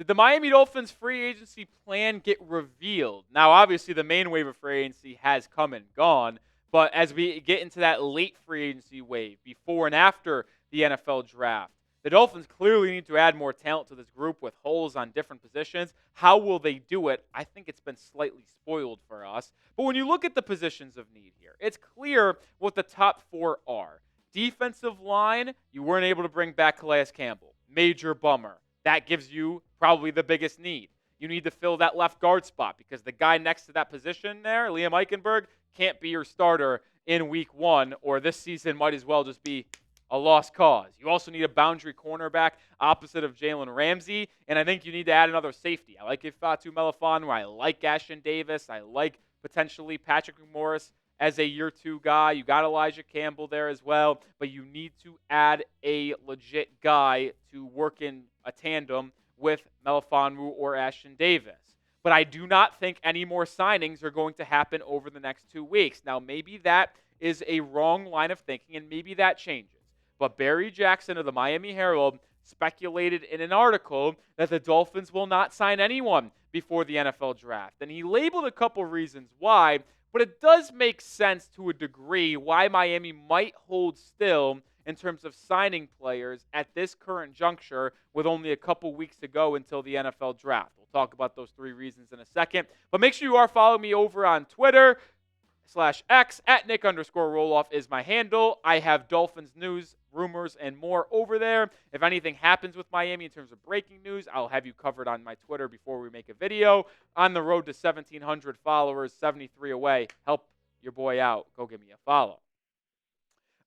Did the Miami Dolphins free agency plan get revealed? Now, obviously, the main wave of free agency has come and gone, but as we get into that late free agency wave, before and after the NFL draft, the Dolphins clearly need to add more talent to this group with holes on different positions. How will they do it? I think it's been slightly spoiled for us. But when you look at the positions of need here, it's clear what the top four are. Defensive line, you weren't able to bring back Calais Campbell. Major bummer. That gives you probably the biggest need. You need to fill that left guard spot because the guy next to that position there, Liam Eichenberg, can't be your starter in week one, or this season might as well just be a lost cause. You also need a boundary cornerback opposite of Jalen Ramsey, and I think you need to add another safety. I like Ifeatu Melifonwu. I like Ashton Davis. I like potentially Patrick Morris as a year two guy. You got Elijah Campbell there as well, but you need to add a legit guy to work in a tandem with Melifonwu or Ashton Davis. But I do not think any more signings are going to happen over the next 2 weeks. Now, maybe that is a wrong line of thinking, and maybe that changes. But Barry Jackson of the Miami Herald speculated in an article that the Dolphins will not sign anyone before the NFL draft. And he labeled a couple reasons why, but it does make sense to a degree why Miami might hold still in terms of signing players at this current juncture with only a couple weeks to go until the NFL draft. We'll talk about those 3 reasons in a second. But make sure you are following me over on Twitter/X at Nic_Rohloff is my handle. I have Dolphins news, rumors, and more over there. If anything happens with Miami in terms of breaking news, I'll have you covered on my Twitter before we make a video. On the road to 1,700 followers, 73 away. Help your boy out. Go give me a follow.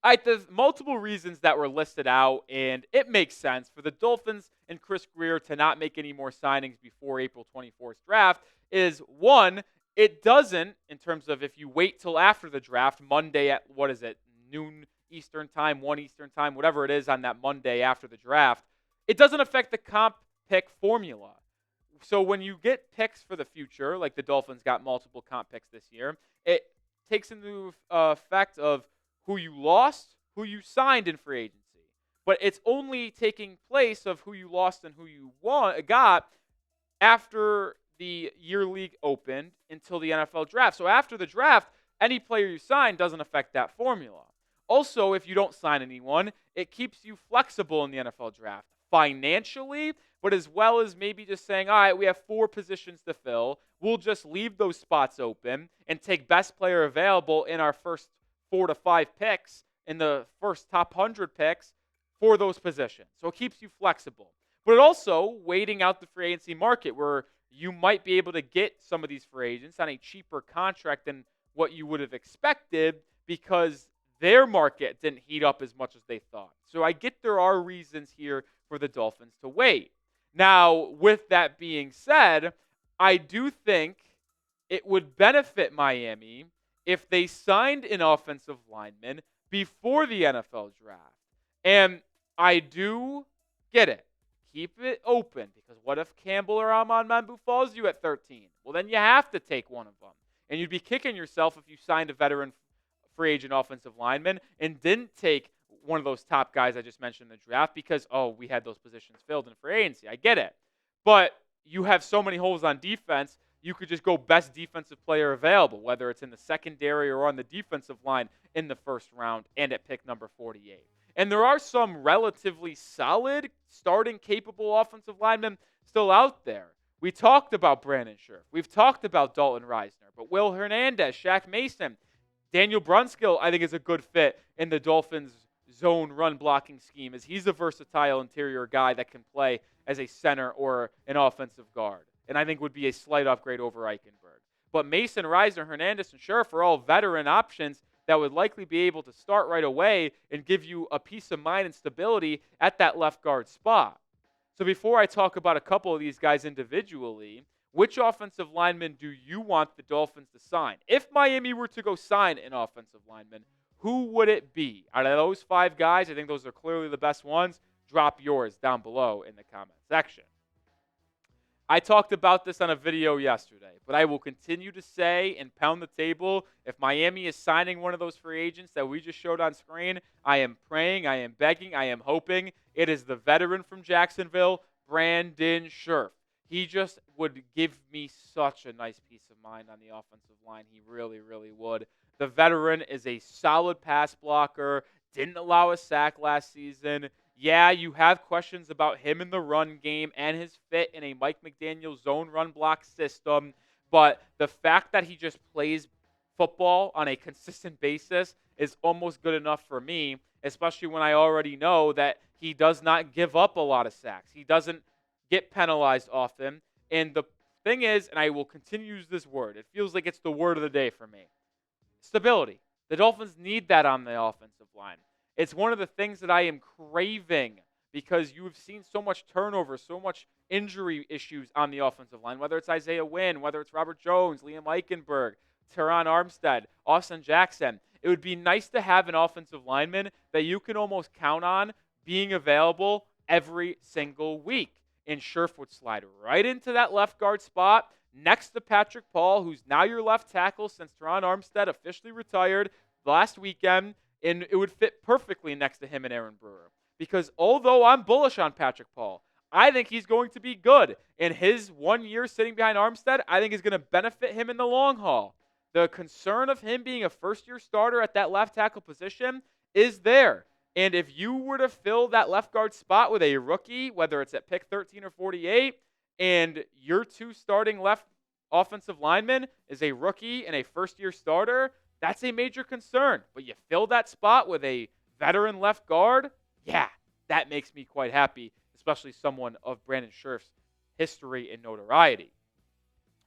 All right, there's multiple reasons that were listed out, and it makes sense for the Dolphins and Chris Grier to not make any more signings before April 24th draft is, one, it doesn't, in terms of if you wait till after the draft, Monday at, noon Eastern time, 1 Eastern time, whatever it is on that Monday after the draft, it doesn't affect the comp pick formula. So when you get picks for the future, like the Dolphins got multiple comp picks this year, it takes into effect of who you lost, who you signed in free agency. But it's only taking place of who you lost and who you got after the year league opened until the NFL draft. So after the draft, any player you sign doesn't affect that formula. Also, if you don't sign anyone, it keeps you flexible in the NFL draft financially, but as well as maybe just saying, all right, we have 4 positions to fill. We'll just leave those spots open and take best player available in our first 4 to 5 picks, in the first top 100 picks for those positions. So it keeps you flexible. But it also waiting out the free agency market where you might be able to get some of these free agents on a cheaper contract than what you would have expected because their market didn't heat up as much as they thought. So I get there are reasons here for the Dolphins to wait. Now, with that being said, I do think it would benefit Miami if they signed an offensive lineman before the NFL draft. And I do get it. Keep it open because what if Campbell or Amon Mambu falls you at 13? Well, then you have to take one of them. And you'd be kicking yourself if you signed a veteran free agent offensive lineman and didn't take one of those top guys I just mentioned in the draft because, we had those positions filled in free agency. I get it. But you have so many holes on defense, you could just go best defensive player available, whether it's in the secondary or on the defensive line in the first round and at pick number 48. And there are some relatively solid, starting capable offensive linemen still out there. We talked about Brandon Scherff. We've talked about Dalton Risner. But Will Hernandez, Shaq Mason, Daniel Brunskill, I think is a good fit in the Dolphins' zone run blocking scheme as he's a versatile interior guy that can play as a center or an offensive guard. And I think would be a slight upgrade over Eichenberg. But Mason, Risner, Hernandez, and Scherff are all veteran options that would likely be able to start right away and give you a peace of mind and stability at that left guard spot. So before I talk about a couple of these guys individually, which offensive lineman do you want the Dolphins to sign? If Miami were to go sign an offensive lineman, who would it be? Out of those 5 guys, I think those are clearly the best ones. Drop yours down below in the comment section. I talked about this on a video yesterday, but I will continue to say and pound the table, if Miami is signing one of those free agents that we just showed on screen, I am praying, I am begging, I am hoping it is the veteran from Jacksonville, Brandon Scherff. He just would give me such a nice peace of mind on the offensive line. He really, really would. The veteran is a solid pass blocker, didn't allow a sack last season. Yeah, you have questions about him in the run game and his fit in a Mike McDaniel zone run block system, but the fact that he just plays football on a consistent basis is almost good enough for me, especially when I already know that he does not give up a lot of sacks. He doesn't get penalized often. And the thing is, and I will continue to use this word, it feels like it's the word of the day for me: stability. The Dolphins need that on the offensive line. It's one of the things that I am craving because you've seen so much turnover, so much injury issues on the offensive line, whether it's Isaiah Wynn, whether it's Robert Jones, Liam Eichenberg, Teron Armstead, Austin Jackson. It would be nice to have an offensive lineman that you can almost count on being available every single week. And Scherff would slide right into that left guard spot next to Patrick Paul, who's now your left tackle since Teron Armstead officially retired last weekend, and it would fit perfectly next to him and Aaron Brewer. Because although I'm bullish on Patrick Paul, I think he's going to be good. And his 1 year sitting behind Armstead, I think is going to benefit him in the long haul. The concern of him being a first-year starter at that left tackle position is there. And if you were to fill that left guard spot with a rookie, whether it's at pick 13 or 48, and your two starting left offensive linemen is a rookie and a first-year starter, that's a major concern. But you fill that spot with a veteran left guard, yeah, that makes me quite happy, especially someone of Brandon Scherff's history and notoriety.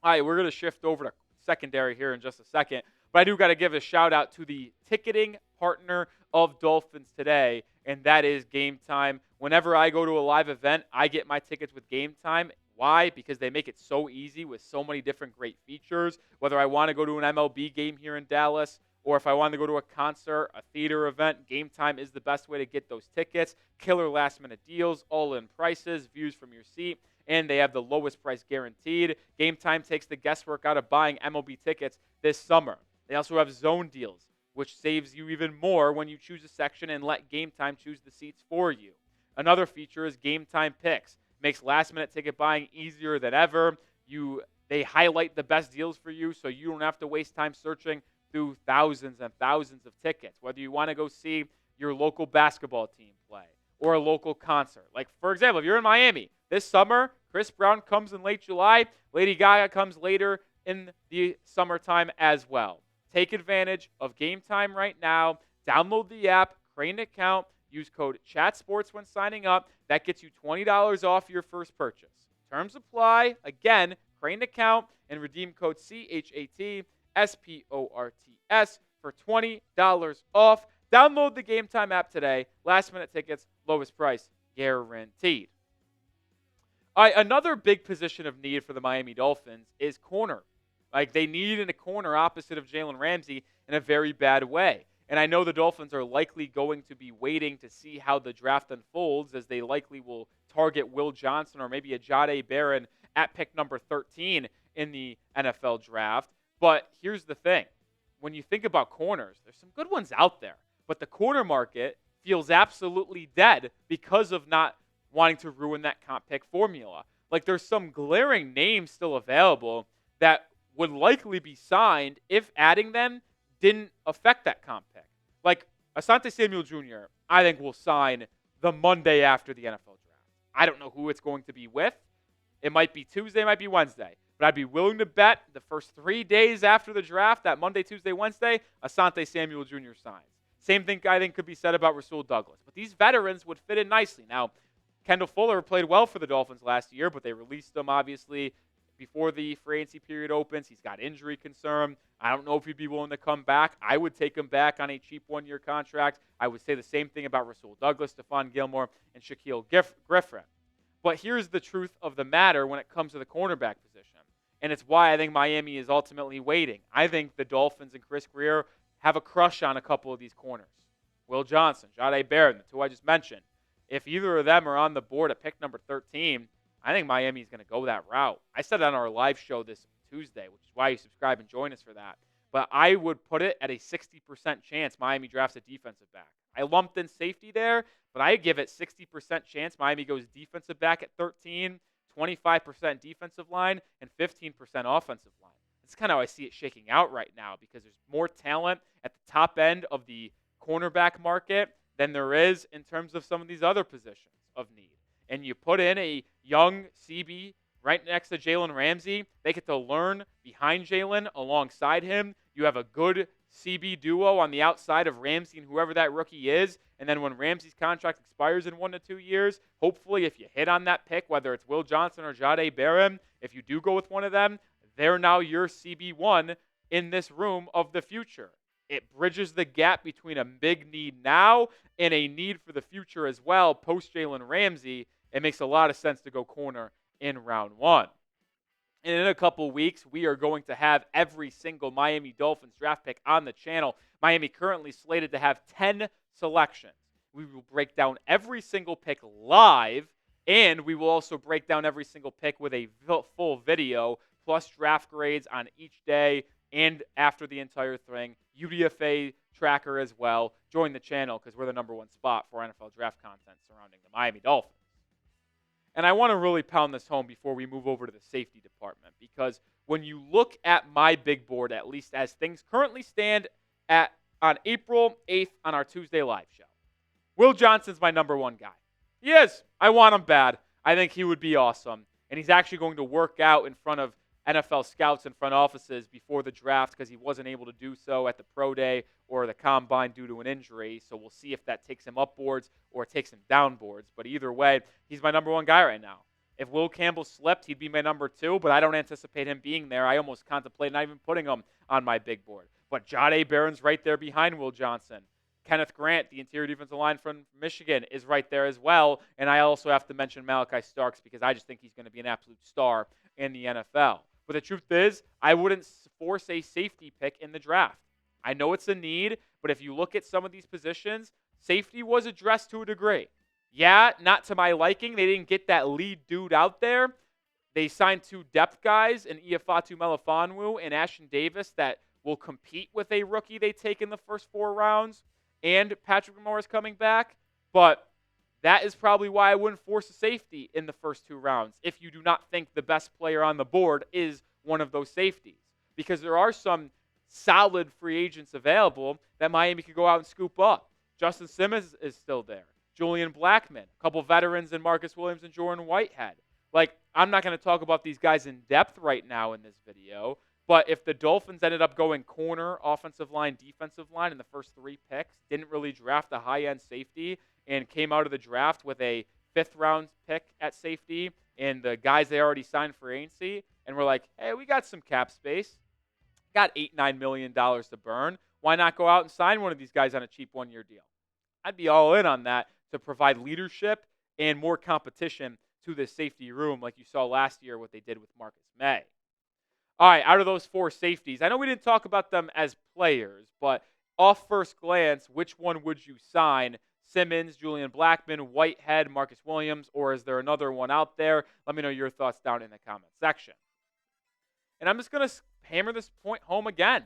All right, we're going to shift over to secondary here in just a second. But I do got to give a shout out to the ticketing partner of Dolphins Today, and that is Game Time. Whenever I go to a live event, I get my tickets with Game Time. Why? Because they make it so easy with so many different great features. Whether I want to go to an MLB game here in Dallas, or if I want to go to a concert, a theater event, Game Time is the best way to get those tickets. Killer last-minute deals, all-in prices, views from your seat, and they have the lowest price guaranteed. Game Time takes the guesswork out of buying MLB tickets this summer. They also have zone deals, which saves you even more when you choose a section and let Game Time choose the seats for you. Another feature is Game Time Picks. Makes last-minute ticket buying easier than ever. They highlight the best deals for you, so you don't have to waste time searching through thousands and thousands of tickets. Whether you want to go see your local basketball team play or a local concert. Like, for example, if you're in Miami this summer, Chris Brown comes in late July. Lady Gaga comes later in the summertime as well. Take advantage of Game Time right now. Download the app, create an account, use code CHATSPORTS when signing up. That gets you $20 off your first purchase. Terms apply. Again, create an account and redeem code CHATSPORTS for $20 off. Download the Game Time app today. Last minute tickets, lowest price guaranteed. All right, another big position of need for the Miami Dolphins is corner. Like, they need a corner opposite of Jalen Ramsey in a very bad way. And I know the Dolphins are likely going to be waiting to see how the draft unfolds, as they likely will target Will Johnson or maybe a Jahdae Barron at pick number 13 in the NFL draft. But here's the thing. When you think about corners, there's some good ones out there. But the corner market feels absolutely dead because of not wanting to ruin that comp pick formula. Like, there's some glaring names still available that would likely be signed if adding them didn't affect that comp pick. Like, Asante Samuel Jr., I think will sign the Monday after the NFL draft. I don't know who it's going to be with. It might be Tuesday, it might be Wednesday. But I'd be willing to bet the first 3 days after the draft, that Monday, Tuesday, Wednesday, Asante Samuel Jr. signs. Same thing I think could be said about Rasul Douglas. But these veterans would fit in nicely. Now, Kendall Fuller played well for the Dolphins last year, but they released him, obviously, before the free agency period opens. He's got injury concern. I don't know if he'd be willing to come back. I would take him back on a cheap one-year contract. I would say the same thing about Rasul Douglas, Stephon Gilmore, and Shaquil Griffin. But here's the truth of the matter when it comes to the cornerback position. And it's why I think Miami is ultimately waiting. I think the Dolphins and Chris Grier have a crush on a couple of these corners. Will Johnson, Jahdae Barron, the two I just mentioned. If either of them are on the board at pick number 13, I think Miami is going to go that route. I said it on our live show this Tuesday, which is why you subscribe and join us for that. But I would put it at a 60% chance Miami drafts a defensive back. I lumped in safety there, but I give it 60% chance Miami goes defensive back at 13, 25% defensive line, and 15% offensive line. That's kind of how I see it shaking out right now because there's more talent at the top end of the cornerback market than there is in terms of some of these other positions of need. And you put in a young CB right next to Jalen Ramsey. They get to learn behind Jalen alongside him. You have a good CB duo on the outside of Ramsey and whoever that rookie is. And then when Ramsey's contract expires in 1 to 2 years, hopefully if you hit on that pick, whether it's Will Johnson or Jahdae Barron, if you do go with one of them, they're now your CB1 in this room of the future. It bridges the gap between a big need now and a need for the future as well, post Jalen Ramsey. It makes a lot of sense to go corner in round 1. And in a couple weeks, we are going to have every single Miami Dolphins draft pick on the channel. Miami currently slated to have 10 selections. We will break down every single pick live, and we will also break down every single pick with a full video, plus draft grades on each day and after the entire thing. UDFA tracker as well. Join the channel because we're the #1 spot for NFL draft content surrounding the Miami Dolphins. And I want to really pound this home before we move over to the safety department, because when you look at my big board, at least as things currently stand on April 8th on our Tuesday live show, Will Johnson's my #1 guy. He is. I want him bad. I think he would be awesome. And he's actually going to work out in front of NFL scouts and front offices before the draft because he wasn't able to do so at the pro day or the combine due to an injury. So we'll see if that takes him up boards or takes him down boards. But either way, he's my #1 guy right now. If Will Campbell slipped, he'd be my #2, but I don't anticipate him being there. I almost contemplate not even putting him on my big board. But Jahdae Barron's right there behind Will Johnson. Kenneth Grant, the interior defensive line from Michigan, is right there as well. And I also have to mention Malachi Starks because I just think he's going to be an absolute star in the NFL. But the truth is, I wouldn't force a safety pick in the draft. I know it's a need, but if you look at some of these positions, safety was addressed to a degree. Yeah, not to my liking. They didn't get that lead dude out there. They signed 2 depth guys, in Iafatu Melifonwu and Ashton Davis, that will compete with a rookie they take in the first 4 rounds. And Patrick Morris coming back. But that is probably why I wouldn't force a safety in the first 2 rounds if you do not think the best player on the board is one of those safeties. Because there are some solid free agents available that Miami could go out and scoop up. Justin Simmons is still there. Julian Blackmon, a couple veterans in Marcus Williams and Jordan Whitehead. I'm not going to talk about these guys in depth right now in this video, but if the Dolphins ended up going corner, offensive line, defensive line in the first 3 picks, didn't really draft a high-end safety, and came out of the draft with a 5th-round pick at safety and the guys they already signed for agency, and we're like, hey, we got some cap space. Got $8-9 million to burn. Why not go out and sign one of these guys on a cheap 1-year deal? I'd be all in on that to provide leadership and more competition to the safety room like you saw last year what they did with Marcus May. All right, out of those 4 safeties, I know we didn't talk about them as players, but off first glance, which one would you sign? Simmons, Julian Blackmon, Whitehead, Marcus Williams, or is there another one out there? Let me know your thoughts down in the comment section. And I'm just going to hammer this point home again.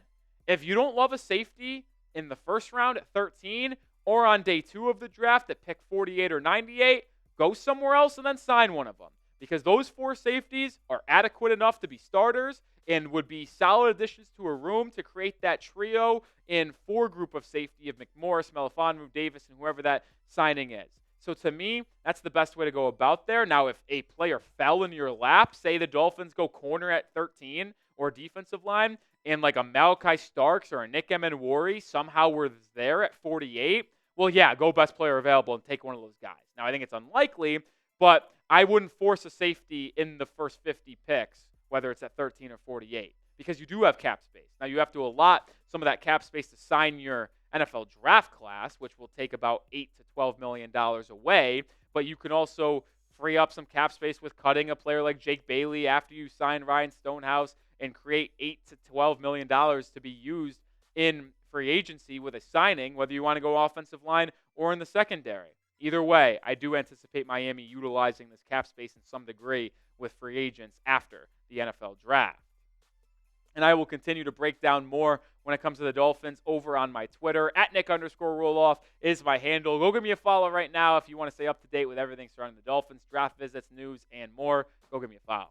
If you don't love a safety in the first round at 13 or on day 2 of the draft at pick 48 or 98, go somewhere else and then sign one of them. Because those 4 safeties are adequate enough to be starters and would be solid additions to a room to create that trio in 4 group of safety of McMorris, Melifonwu, Davis, and whoever that signing is. So to me, that's the best way to go about there. Now, if a player fell in your lap, say the Dolphins go corner at 13 or defensive line, and like a Malachi Starks or a Nick Emenwari somehow were there at 48, well, yeah, go best player available and take one of those guys. Now, I think it's unlikely, but I wouldn't force a safety in the first 50 picks, whether it's at 13 or 48, because you do have cap space. Now, you have to allot some of that cap space to sign your NFL draft class, which will take about $8 to $12 million away, but you can also free up some cap space with cutting a player like Jake Bailey after you sign Ryan Stonehouse and create $8 to $12 million to be used in free agency with a signing, whether you want to go offensive line or in the secondary. Either way, I do anticipate Miami utilizing this cap space in some degree with free agents after the NFL draft. And I will continue to break down more when when it comes to the Dolphins over on my Twitter. At Nic_Rohloff is my handle. Go give me a follow right now if you want to stay up to date with everything surrounding the Dolphins, draft visits, news, and more. Go give me a follow.